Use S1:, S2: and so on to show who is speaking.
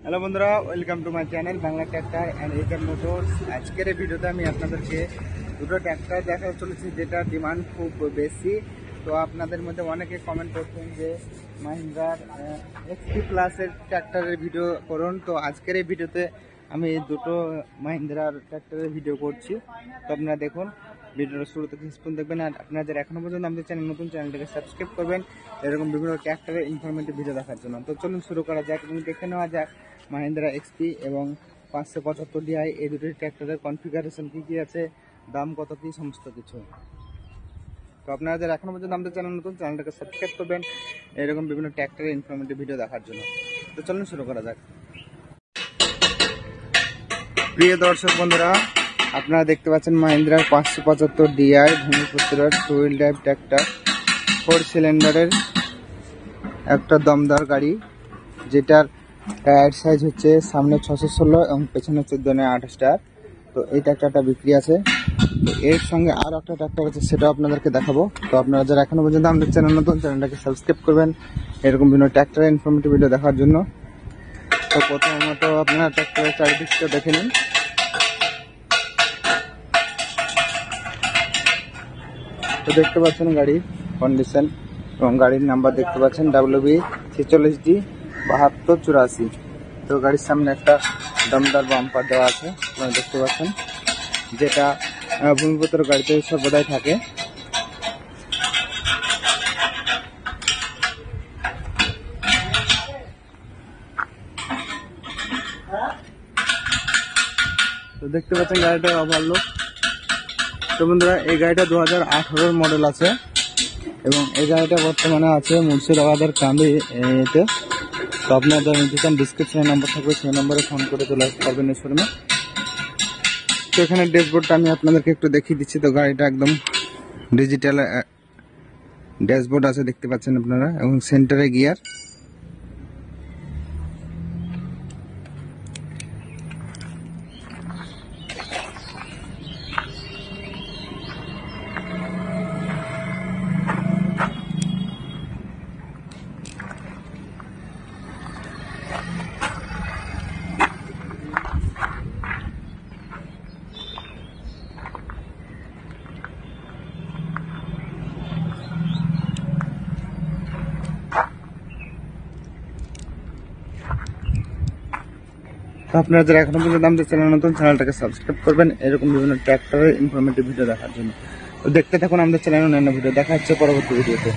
S1: Hello বন্ধুরা, welcome to my channel Bangla tractor and একার motors. আজকের এই ভিডিওতে আমি আপনাদেরকে দুটো ট্র্যাক্টর দেখাতে চলেছি যেটা ডিমান্ড খুব বেশি। তো আপনাদের মধ্যে অনেকে কমেন্ট করছেন যে মাহিন্দ্রার এক্সপি প্লাসের ট্র্যাক্টরের ভিডিও করুন। তো আজকের এই ভিডিওতে আমি দুটো মাহিন্দ্রার ট্র্যাক্টরের ভিডিও করছি। তো আপনারা দেখুন, ভিডিওটা শুরু থেকে শেষ পর্যন্ত দেখবেন। আর আপনাদের এখনো পর্যন্ত আমাদের চ্যানেল নতুন, চ্যানেলটাকে সাবস্ক্রাইব করবেন এরকম বিভিন্ন ট্র্যাক্টরের ইনফরমেটিভ ভিডিও দেখার জন্য। তো চলুন শুরু করা যাক এবং দেখে নেওয়া যাক মাহিন্দ্রা এক্সপি এবং 575 DI এই দুটি ট্র্যাক্টরের কনফিগারেশন কী কী আছে, দাম কত কী, সমস্ত কিছু। তো আপনারা যারা এখনো পর্যন্ত আমাদের চ্যানেল নতুন, চ্যানেলটাকে সাবস্ক্রাইব করবেন এরকম বিভিন্ন ট্র্যাক্টরের ইনফরমেটিভ ভিডিও দেখার জন্য। তো চলুন শুরু করা যাক। প্রিয় দর্শক বন্ধুরা, আপনারা দেখতে পাচ্ছেন মাহিন্দ্রার 575 DI ভূমিপুত্রের 2 হুইল ড্রাইভ ট্র্যাক্টর, 4 সিলিন্ডারের একটা দমদার গাড়ি, যেটার টায়ার সাইজ হচ্ছে সামনে 616 এবং পেছনে 14/28। তো এই ট্র্যাক্টরটা বিক্রি আছে। তো এর সঙ্গে আরও একটা ট্র্যাক্টর আছে, সেটাও আপনাদেরকে দেখাবো। তো আপনারা যারা এখনো পর্যন্ত আমাদের চ্যানেল নতুন, চ্যানেলটাকে সাবস্ক্রাইব করবেন এরকম বিভিন্ন ট্র্যাক্টরের ইনফরমেটিভ ভিডিও দেখার জন্য। তো প্রথমত আপনারা ট্র্যাক্টরের চারিদিকটা দেখে নিন। তো দেখতে পাচ্ছেন গাড়ির কন্ডিশন এবং গাড়ির নাম্বার দেখতে পাচ্ছেন WB46D 7284। তো গাড়ির সামনে একটা দমদার বাম্পার দেওয়া আছে, আপনারা দেখতে পাচ্ছেন, যেটা ভূমিপুত্র গাড়িতে সর্বদাই থাকে। তো দেখতে পাচ্ছেন গাড়িটা ওভারলোড। তো বন্ধুরা, এই গাড়িটা 2018 মডেল আছে এবং এই গাড়িটা বর্তমানে আছে মুর্শিদাবাদের কান্দি এতে। তো আপনাদের নিতে চান, ডিসক্রিপশনে নাম্বার থাকবে, সেই নাম্বারে ফোন করে চলে আসতে পারবেন এই শোরুমে। তো এখানে ড্যাশবোর্ডটা আমি আপনাদেরকে একটু দেখিয়ে দিচ্ছি। তো গাড়িটা একদম ডিজিটাল ড্যাশবোর্ড আছে, দেখতে পাচ্ছেন আপনারা, এবং সেন্টারে গিয়ার। তো আপনারা যারা এখনো পর্যন্ত আমাদের চ্যানেল নতুন, চ্যানেলটাকে সাবস্ক্রাইব করবেন এরকম বিভিন্ন ট্র্যাক্টরের ইনফরমেটিভ ভিডিও দেখার জন্য। তো দেখতে থাকুন আমাদের চ্যানেলে অন্যান্য ভিডিও। দেখা হচ্ছে পরবর্তী ভিডিওতে।